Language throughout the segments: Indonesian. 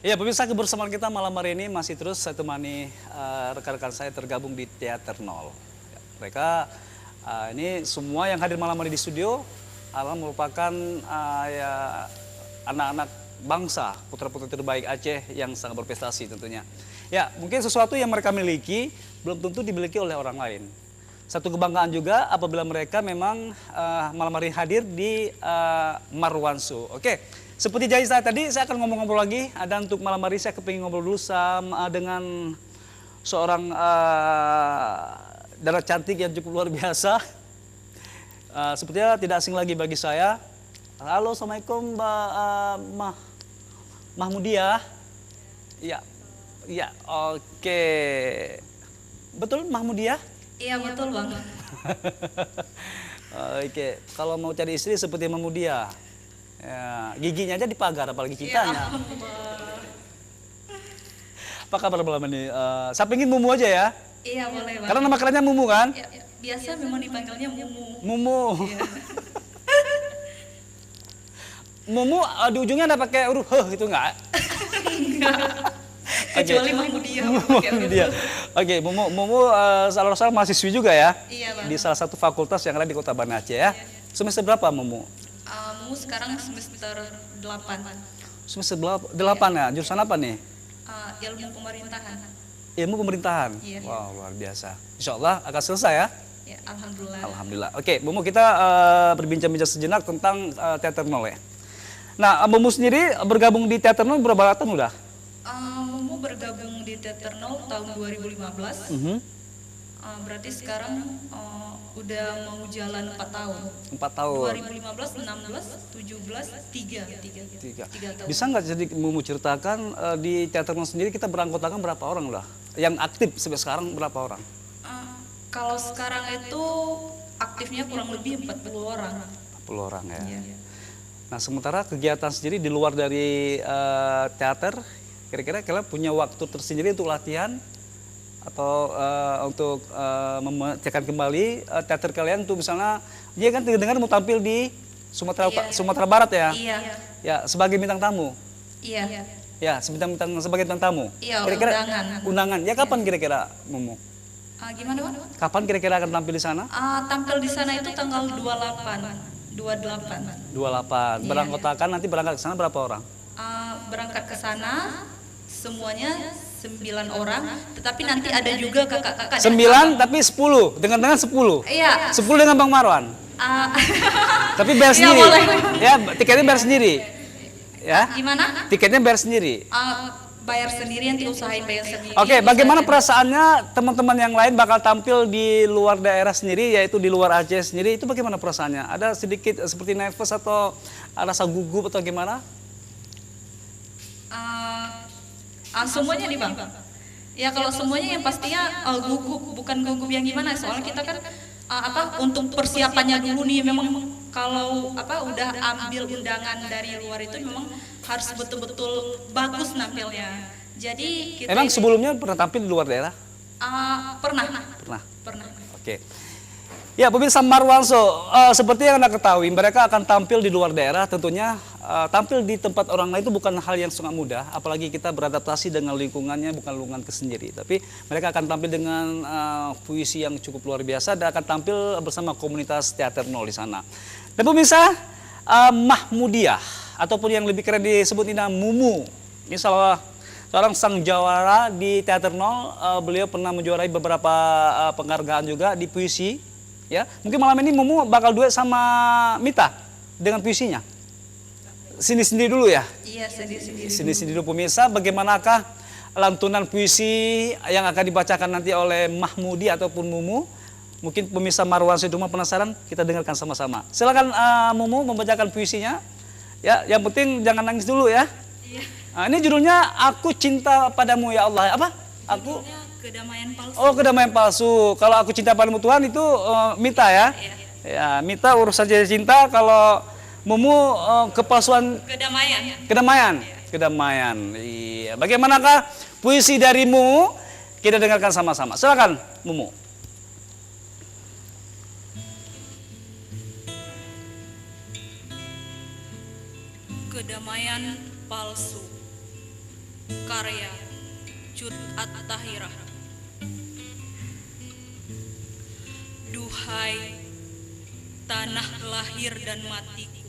Ya, pemirsa, kebersamaan kita malam hari ini masih terus saya temani rekan-rekan saya tergabung di Teater Nol. Ya, mereka ini semua yang hadir malam hari di studio adalah merupakan ya anak-anak bangsa, putra-putri terbaik Aceh yang sangat berprestasi tentunya. Ya, mungkin sesuatu yang mereka miliki belum tentu dimiliki oleh orang lain. Satu kebanggaan juga apabila mereka memang malam hari hadir di Marwansu. Oke, seperti janji saya tadi, saya akan ngomong-ngobrol lagi. Dan untuk malam hari saya kepingin ngobrol dulu sama dengan seorang darah cantik yang cukup luar biasa. Sepertinya tidak asing lagi bagi saya. Halo, assalamualaikum Mbak Mahmudiah. Iya, iya, oke. Betul Mahmudiah? Iya betul Bang. Oke, kalau mau cari istri seperti Mahmudiah, ya, giginya aja dipagar, apalagi Iya. cintanya. Apa kabar malam ini? Saya pengen Mumu aja ya, Iya boleh Bang. karena nama kerennya Mumu kan? Ya, biasa memang dipanggilnya Mumu. Mumu. Iya. Mumu di ujungnya ada pakai huruf h itu enggak? Kecuali Mahmudiah. Dia. Oke, Mumu salah mahasiswi juga ya? Iya Bang. Di salah satu fakultas yang ada di Kota Banda Aceh ya. Semester berapa Mumu? Mumu sekarang semester 8. Semester 8 ya. Jurusan apa nih? Ilmu pemerintahan. Ilmu pemerintahan. Iya. Wow, luar biasa. Insya Allah akan selesai ya. Ya, alhamdulillah. Alhamdulillah. Oke, Mumu, kita berbincang-bincang sejenak tentang Teater Nol ya. Nah, Mumu sendiri bergabung di Teater Nol berapa tahun udah? Mumu bergabung di Teater Nol tahun 2015. Berarti sekarang udah mau jalan 4 tahun. 4 tahun. 2015, 16, 17, 3 tahun. Bisa nggak jadi Mumu ceritakan di Teater Nol sendiri kita beranggotakan berapa orang lah? Yang aktif sampai sekarang berapa orang? Kalau sekarang itu aktifnya kurang lebih 40 orang. 40 orang ya. Iya. Nah, sementara kegiatan sendiri di luar dari teater, kira-kira kalian punya waktu tersendiri untuk latihan atau untuk memecahkan kembali teater kalian untuk misalnya dia kan dengar mau tampil di Sumatera Barat ya? Iya. Ya, sebagai bintang tamu. Iya. Ya, sebagai bintang tamu. Iya, Kira-kira undangan. undangan. Ya, kapan kira-kira Mumu? Gimana Bang? Kapan kira-kira akan tampil di sana? Tampil di sana itu tanggal 28. 28. Iya. Beranggotakan nanti berangkat ke sana berapa orang? Berangkat ke sana semuanya 9 orang, tetapi nanti ada juga kakak-kakak. 9 tapi 10 dengan 10. Iya. 10 dengan Bang Marwan. Tapi bayar Iya, sendiri. boleh. Ya, tiketnya bayar sendiri. Ya. Gimana? Tiketnya bayar sendiri. Bayar sendiri, nanti usahain bayar sendiri. Oke, bagaimana Usahain. perasaannya teman-teman yang lain bakal tampil di luar daerah sendiri, yaitu di luar Aceh sendiri, itu bagaimana perasaannya? Ada sedikit seperti nervous atau rasa gugup atau gimana? Semuanya nih Bang. Ya kalau semuanya yang pastinya gugup, bukan gugup yang gimana, soalnya kita kan untuk persiapannya dulu nih, memang kalau udah ambil undangan dari luar itu memang harus betul-betul bagus nampilnya. Jadi kita Emang sebelumnya pernah tampil di luar daerah? pernah. Pernah. Oke. Ya, pemirsa Marwanso, seperti yang Anda ketahui, mereka akan tampil di luar daerah. Tentunya tampil di tempat orang lain itu bukan hal yang sangat mudah, apalagi kita beradaptasi dengan lingkungannya, bukan lingkungan sendiri. Tapi mereka akan tampil dengan puisi yang cukup luar biasa dan akan tampil bersama komunitas Teater Nol di sana. Dan pemirsa, Mahmudiah ataupun yang lebih keren disebut ini Mumu, ini seorang sang jawara di Teater Nol. Beliau pernah menjuarai beberapa penghargaan juga di puisi. Ya, mungkin malam ini Mumu bakal duet sama Mita dengan puisinya. Sini-sini dulu ya. Iya, sendiri-sendiri. Sini-sini dulu pemirsa, bagaimanakah lantunan puisi yang akan dibacakan nanti oleh Mahmudi ataupun Mumu? Mungkin pemirsa Marwansu di rumah penasaran, kita dengarkan sama-sama. Silakan Mumu membacakan puisinya. Ya, yang penting jangan nangis dulu ya. Iya. Ini judulnya Aku Cinta Padamu Ya Allah. Apa? Aku Kedamaian palsu. Oh, kedamaian palsu. Kalau aku cinta padamu Tuhan itu Mita ya. Iya. Ya, Mita urusan cinta. Kalau Mumu kepalsuan Kedamaian. kedamaian. Iya. Bagaimanakah puisi dari Mumu? Kita dengarkan sama-sama. Silakan Mumu. Kedamaian palsu. Karya Cut At-Tahirah. Duhai tanah lahir dan matiku,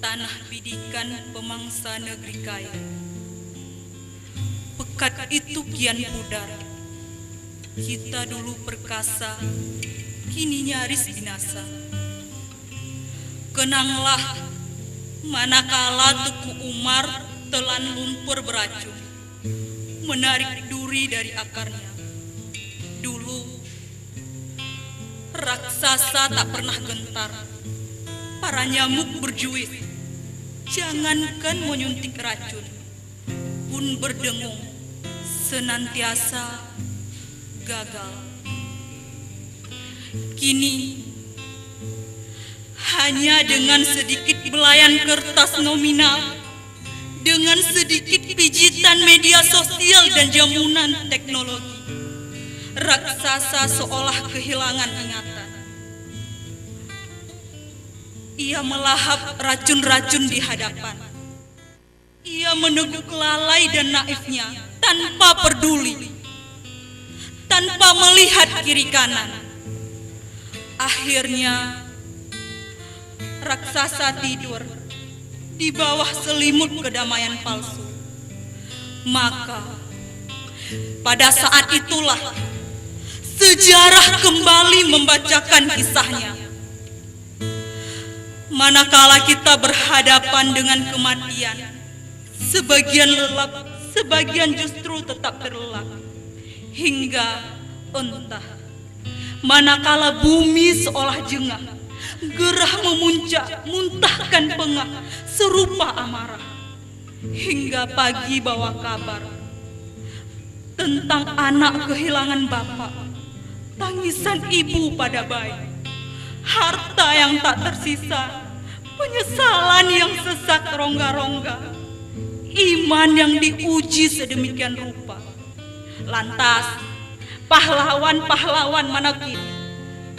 tanah bidikan pemangsa negeri kaya. Pekat itu kian pudar, kita dulu perkasa, kini nyaris binasa. Kenanglah manakala Tuku Umar telan lumpur beracun, menarik duri dari akarnya. Dulu raksasa tak pernah gentar, para nyamuk berjuit, jangankan menyuntik racun, pun berdengung senantiasa gagal. Kini hanya dengan sedikit belayan kertas nominal, dengan sedikit pijitan media sosial dan jamunan teknologi, raksasa seolah kehilangan ingatan. Ia melahap racun-racun di hadapan. Ia meneguk lalai dan naifnya tanpa peduli, tanpa melihat kiri kanan. Akhirnya raksasa tidur di bawah selimut kedamaian palsu. Maka pada saat itulah sejarah kembali membacakan kisahnya. Manakala kita berhadapan dengan kematian, sebagian lelap, sebagian justru tetap terlelap. Hingga entah, manakala bumi seolah jengah, gerah memuncak, muntahkan pengah, serupa amarah. Hingga pagi bawa kabar tentang anak kehilangan bapak, tangisan ibu pada bayi, harta yang tak tersisa, penyesalan yang sesak rongga-rongga, iman yang diuji sedemikian rupa. Lantas, pahlawan-pahlawan mana kini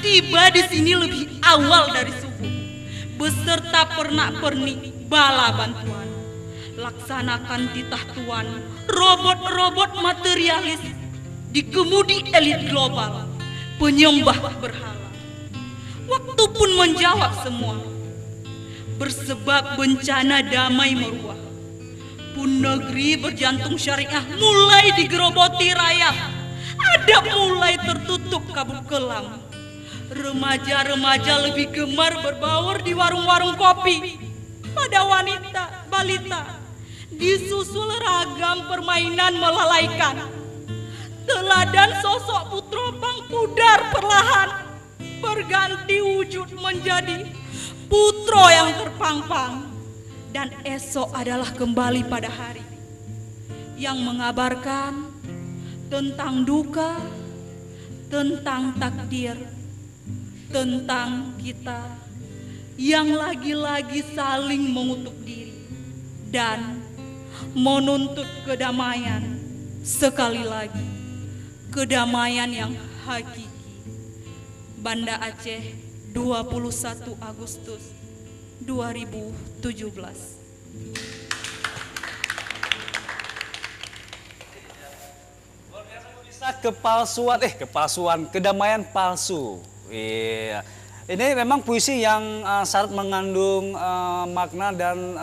tiba di sini lebih awal dari subuh, beserta pernak-pernik bala bantuan. Laksanakan titah tuan, robot-robot materialis dikemudi elit global, penyembah berhala. Waktu pun menjawab semua, bersebab bencana damai meruah. Pun negeri berjantung syariah mulai digeroboti rayap, adab mulai tertutup kabut kelam. Remaja-remaja lebih gemar berbaur di warung-warung kopi. Pada wanita, balita, disusul ragam permainan melalaikan. Teladan sosok putropang pudar perlahan, berganti wujud menjadi putro yang terpang-pang. Dan esok adalah kembali pada hari yang mengabarkan tentang duka, tentang takdir, tentang kita yang lagi-lagi saling mengutuk diri dan menuntut kedamaian sekali lagi, kedamaian yang hakiki. Banda Aceh, 21 Agustus 2017. Kepalsuan, kedamaian palsu. Iya. Ini memang puisi yang syarat mengandung makna dan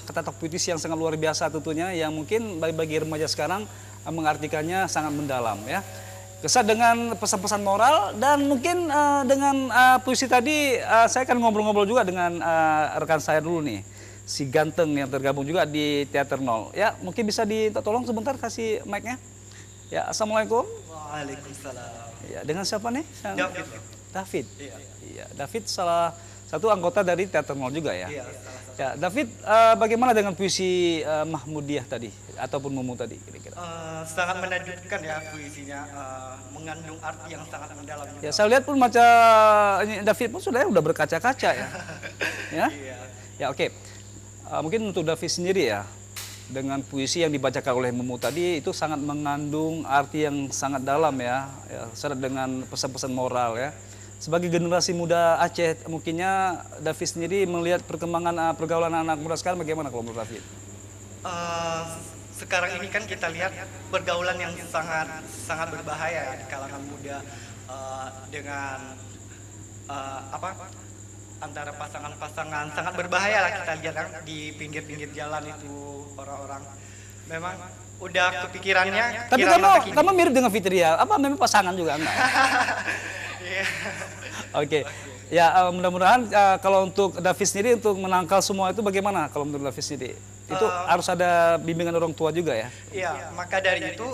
kata puitis yang sangat luar biasa tentunya, yang mungkin bagi remaja sekarang mengartikannya sangat mendalam ya. Kesan dengan pesan-pesan moral, dan mungkin dengan puisi tadi saya akan ngobrol-ngobrol juga dengan rekan saya dulu nih, si ganteng yang tergabung juga di Teater Nol. Ya, mungkin bisa ditolong sebentar kasih mic-nya. Ya, assalamualaikum. Waalaikumsalam. Ya, dengan siapa nih? David. David. Iya. Iya, David salah satu anggota dari Teater Nol juga ya. Iya, salah satu. Ya, David, bagaimana dengan puisi Mahmudiyah tadi ataupun Mumu tadi kira-kira? Sangat menakjubkan ya puisinya, mengandung arti yang sangat mendalam. Ya, saya lihat pun ini David pun sudah berkaca-kaca ya. Ya. Iya. Ya, oke. Mungkin untuk David sendiri ya, dengan puisi yang dibacakan oleh Mumu tadi itu sangat mengandung arti yang sangat dalam ya, syarat dengan pesan-pesan moral ya. Sebagai generasi muda Aceh, mungkinnya David sendiri melihat perkembangan pergaulan anak muda sekarang bagaimana kalau menurut David? eh, sekarang ini kan kita lihat pergaulan yang sangat sangat berbahaya ya di kalangan muda, dengan apa, antara pasangan-pasangan sangat berbahaya lah kita lihat kan di pinggir-pinggir jalan itu orang-orang memang udah kepikirannya. Tapi kira masa kini. kamu mirip dengan Fitria. Apa memang pasangan juga enggak? Iya. Oke. Ya, mudah-mudahan kalau untuk David sendiri untuk menangkal semua itu bagaimana kalau menurut David sendiri? Itu harus ada bimbingan orang tua juga ya? Iya, maka dari itu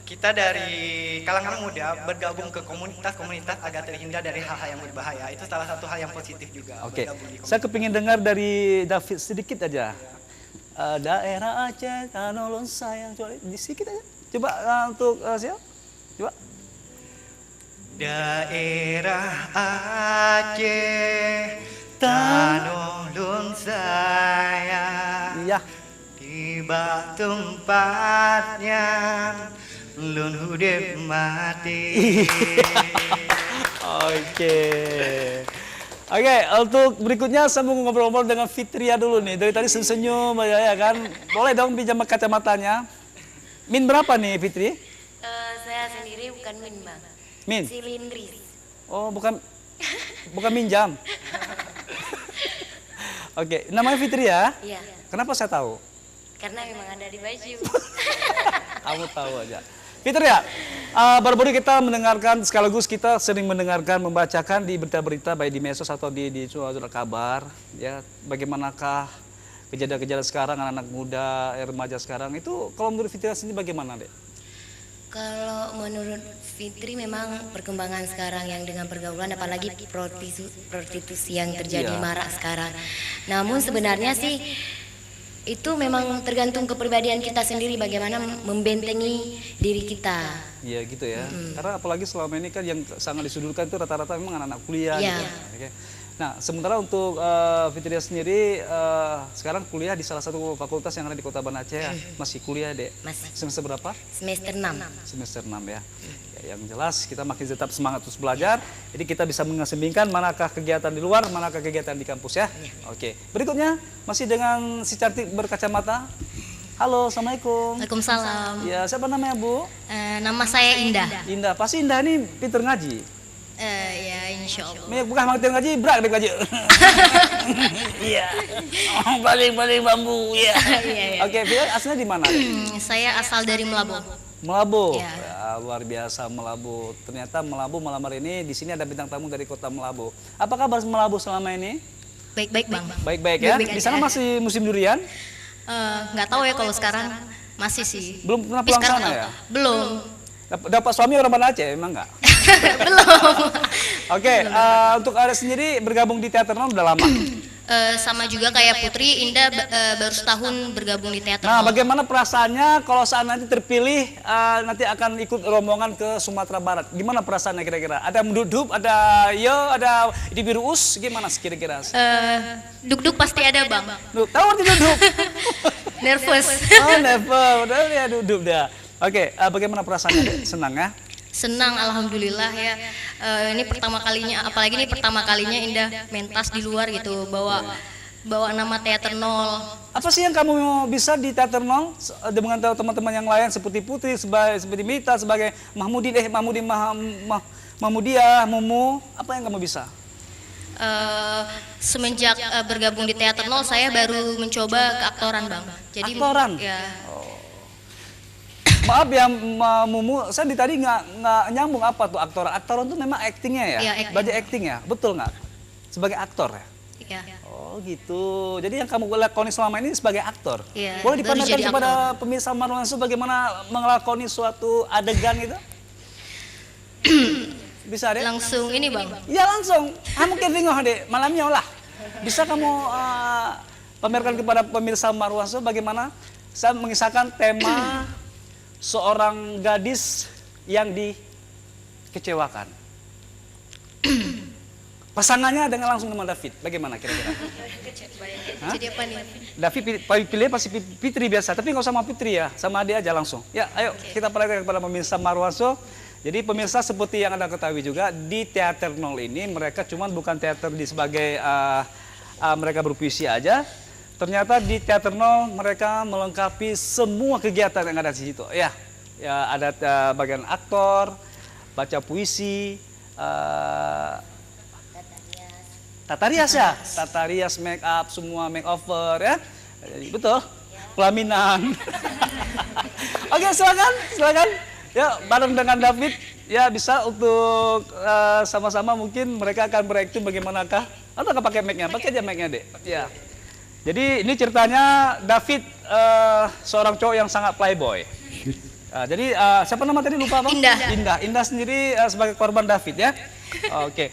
kita dari kalangan muda bergabung ke komunitas-komunitas agar terhindar dari hal-hal yang berbahaya. Itu salah satu hal yang positif juga. Oke. Bergabung di Saya kepingin dengar dari David sedikit aja. Daerah Aceh, tanolong sayang, coba di sedikit aja. Coba untuk siapa? Coba. Daerah Aceh, tanolong sayang, Iya. tiba tempatnya lun hudep mati. Oke. Oke, untuk berikutnya saya mau ngobrol-ngobrol dengan Fitria dulu nih. Dari tadi senyum aja ya kan. Boleh dong pinjam kacamatanya. Min berapa nih Fitri? Saya sendiri bukan Min, Bang. Min. Silindris. Oh, bukan minjam. Oke, namanya Fitri ya? Iya, Kenapa saya tahu? karena memang ada di baju. Kamu tahu aja. Fitri ya, baru-baru kita mendengarkan sekaligus kita sering mendengarkan, membacakan di berita-berita baik di medsos atau di surat kabar, ya bagaimanakah kejadian-kejadian sekarang anak-anak muda, remaja sekarang itu kalau menurut Fitri sendiri bagaimana, Dek? Kalau menurut Fitri memang perkembangan sekarang yang dengan pergaulan apalagi prostitusi yang terjadi Iya. marak sekarang. Namun sebenarnya sih itu memang tergantung kepribadian kita sendiri bagaimana membentengi diri kita. Iya gitu ya. Karena apalagi selama ini kan yang sangat disudutkan itu rata-rata memang anak-anak kuliah. Iya. Gitu. Oke. Nah, sementara untuk Fitria sendiri sekarang kuliah di salah satu fakultas yang ada di Kota Banda Aceh. Masih kuliah, Dek? Masih Semester berapa? semester 6. Semester 6 ya. Ya, yang jelas kita makin tetap semangat terus belajar. Jadi kita bisa mengesampingkan manakah kegiatan di luar, manakah kegiatan di kampus ya. Oke. Berikutnya masih dengan si cantik berkacamata. Halo, assalamualaikum. Waalaikumsalam. Ya, siapa namanya Bu? Nama saya Indah. Indah. Pasti Indah ini pinter ngaji. Ya insya Allah. Banyak bukan mantir ngaji, berak deh ngaji. Iya. Baling-baling bambu, ya. Iya. Oke, Fitria aslinya di mana? Saya asal dari Melabo. Melabu. Iya. Ya, luar biasa Melabu. Ternyata Melabu malam hari ini di sini ada bintang tamu dari Kota Melabu. Apa kabar Melabu selama ini? Baik-baik Bang. Baik-baik ya. Baik-baik Di sana aja. masih musim durian? Nggak tahu ya kalau sekarang masih sih. Belum pernah Tapi pulang sekarang sana ya? Belum. Dapat suami orang Banda Aceh, emang enggak? Belum. Oke, untuk Ada sendiri bergabung di teater non udah lama. Sama juga kayak Putri, Indah baru setahun bergabung di teater. Nah, bagaimana perasaannya kalau saat nanti terpilih nanti akan ikut rombongan ke Sumatera Barat? Gimana perasaannya kira-kira? Ada mendudup, ada ada di biru us, gimana kira-kira? Duk-duk pasti ada Bang. Duh, tahu arti duduk? Nervous. Oh, never. Udah ya duduk dah. Oke, bagaimana perasaannya? Dek? Senang ya? Senang alhamdulillah ya. Ini pertama kalinya, apalagi ini pertama kalinya Indah mentas di luar gitu, bawa nama teater nol. Apa sih yang kamu mau bisa di teater nol dengan teman-teman yang lain seperti Putri, seperti Mita, sebagai Mahmudia, Mumu, apa yang kamu bisa? Semenjak bergabung di teater nol saya baru mencoba keaktoran Bang. Jadi Aktoran? ya. Maaf ya Mumu, saya di tadi nggak nyambung apa tuh aktoran. Aktoran tuh memang aktingnya ya? Iya, acting. Belajar acting ya? Betul nggak? Sebagai aktor ya? Ya. Oh gitu. Jadi yang kamu lakoni selama ini sebagai aktor. Iya, Boleh baru dipamerkan jadi kepada pemirsa Marwansu bagaimana mengelakoni suatu adegan gitu? Bisa deh? Langsung ini Bang. Ya langsung. Kamu ketinggal deh. Malamnya lah. Bisa kamu pamerkan kepada pemirsa Marwansu bagaimana saya mengisahkan tema seorang gadis yang dikecewakan. Pasangannya dengan langsung nama David. Bagaimana kira-kira? Hah? Jadi apa nih? David pilih pasti Fitri biasa, tapi nggak sama Fitri ya, sama dia aja langsung. Ya, ayo kita perhatikan kepada pemirsa Marwansu. Jadi pemirsa seperti yang Anda ketahui juga di teater nol ini mereka cuma bukan teater di sebagai mereka berpuisi aja, ternyata di Teater Nol mereka melengkapi semua kegiatan yang ada di situ. Ya, ya ada bagian aktor, baca puisi, tata rias ya, tata rias, make up, semua makeover ya. Betul, pelaminan. Oke, silakan. Ya, bareng dengan David, ya bisa untuk sama-sama mungkin mereka akan berakting bagaimanakah. Atau nggak pakai mic-nya? Pakai aja mic-nya, Dek. Ya. Jadi ini ceritanya David seorang cowok yang sangat playboy. Jadi siapa nama tadi lupa apa? Indah sendiri sebagai korban David ya. Oke,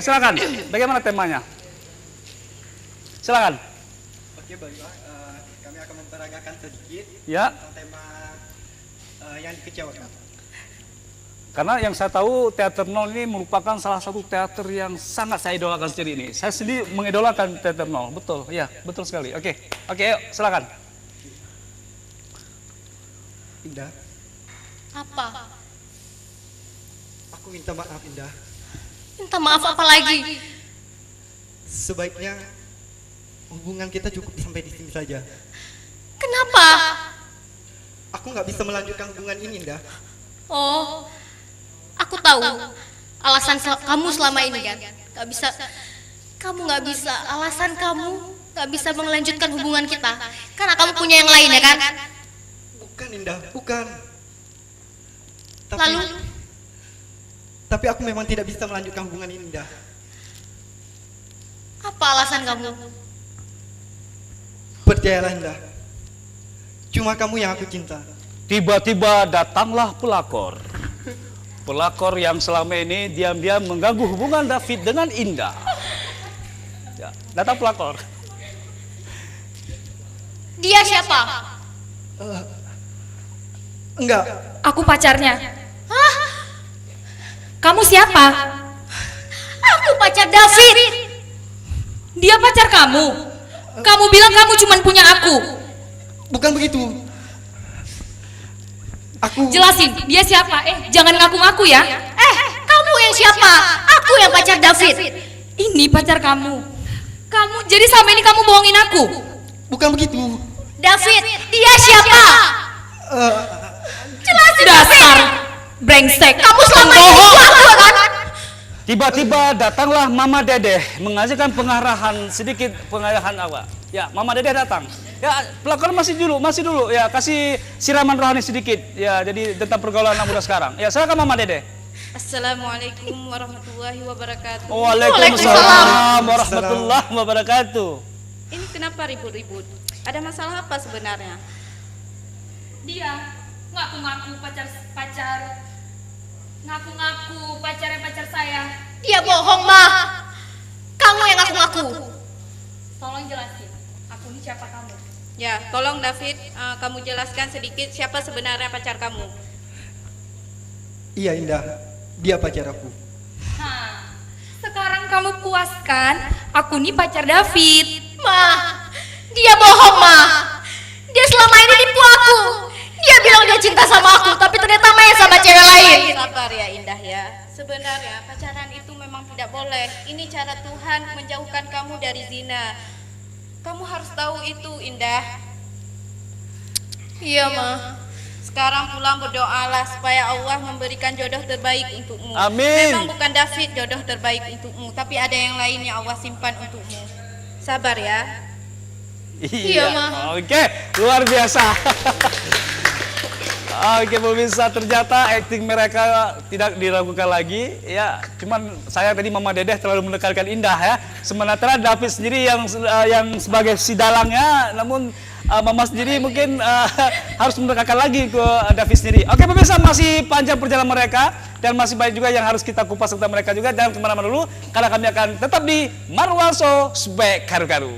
silakan. Bagaimana temanya? Silakan. Oke, baiklah. Kami akan memperagakan sedikit Ya. tentang tema yang dikecewakan. Karena yang saya tahu Teater Nol ini merupakan salah satu teater yang sangat saya idolakan sendiri ini. Saya sendiri mengidolakan Teater Nol, betul, ya, betul sekali. Oke, yuk, silakan. Indah, Apa? aku minta maaf Indah. Minta maaf apa lagi? Sebaiknya hubungan kita cukup sampai di sini saja. Kenapa? Aku nggak bisa melanjutkan hubungan ini, Indah. Oh, aku tahu alasan kamu selama ini kan. Kamu nggak bisa. Alasan kamu nggak bisa melanjutkan hubungan kita karena kamu punya yang lain ya kan? Bukan, Indah, bukan. Lalu Tapi aku memang tidak bisa melanjutkan hubungan ini, Indah. apa alasan kamu? Percayalah, Indah. Cuma kamu yang aku cinta. Tiba-tiba datanglah pelakor. Pelakor yang selama ini diam-diam mengganggu hubungan David dengan Indah. Ya, datang pelakor. Dia siapa? Enggak, Aku pacarnya. Hah? Kamu siapa? Aku pacar David. Dia pacar kamu. Kamu bilang kamu cuma punya aku. bukan begitu. Aku Jelasin, dia siapa? Jangan ngaku-ngaku ya. Kamu yang siapa? Aku yang pacar David. Ini pacar kamu. Kamu jadi selama ini kamu bohongin aku. bukan begitu. David, dia siapa? Jelasin Dasar brengsek. kamu selama ini aku kan? Tiba-tiba datanglah Mama Dedeh mengajarkan pengarahan apa? Ya, Mama Dedeh datang. Ya, pelakor masih dulu. Ya, kasih siraman rohani sedikit. Ya, jadi tentang pergaulan anak muda sekarang. Ya, silakan Mama Dedeh. Assalamualaikum warahmatullahi wabarakatuh. Waalaikumsalam warahmatullahi wabarakatuh. Ini kenapa ribut-ribut? Ada masalah apa sebenarnya? Dia ngaku-ngaku pacar. Ngaku-ngaku pacar saya. Dia bohong, mah. Kamu yang ngaku-ngaku. Tolong jelasin. Aku ini siapa kamu? Ya, tolong David, kamu jelaskan sedikit siapa sebenarnya pacar kamu. Iya, Indah. Dia pacar aku. Sekarang kamu puaskan. Aku nih pacar David. Mah, dia bohong, mah. Dia selama ini nipu aku. Dia bilang dia cinta sama aku, tapi ternyata main sama cewek lain. Sabar ya Indah ya. Sebenarnya pacaran itu memang tidak boleh. Ini cara Tuhan menjauhkan kamu dari zina. Kamu harus tahu itu, Indah. Iya, mah. Sekarang pulang berdoalah supaya Allah memberikan jodoh terbaik untukmu. Amin. Memang bukan David jodoh terbaik untukmu, tapi ada yang lain yang Allah simpan untukmu. Sabar ya. Iya, Ma. Oke, luar biasa. Oke, pemirsa, ternyata akting mereka tidak diragukan lagi. Ya, cuman saya tadi Mama Dedeh terlalu menekankan Indah ya. Sementara David sendiri yang sebagai si dalangnya, namun Mama sendiri mungkin harus menekankan lagi ke David sendiri. Oke, pemirsa, masih panjang perjalanan mereka dan masih banyak juga yang harus kita kupas tentang mereka juga. Jangan kemana-mana dulu, karena kami akan tetap di Marwanso Spek Karu-Karu.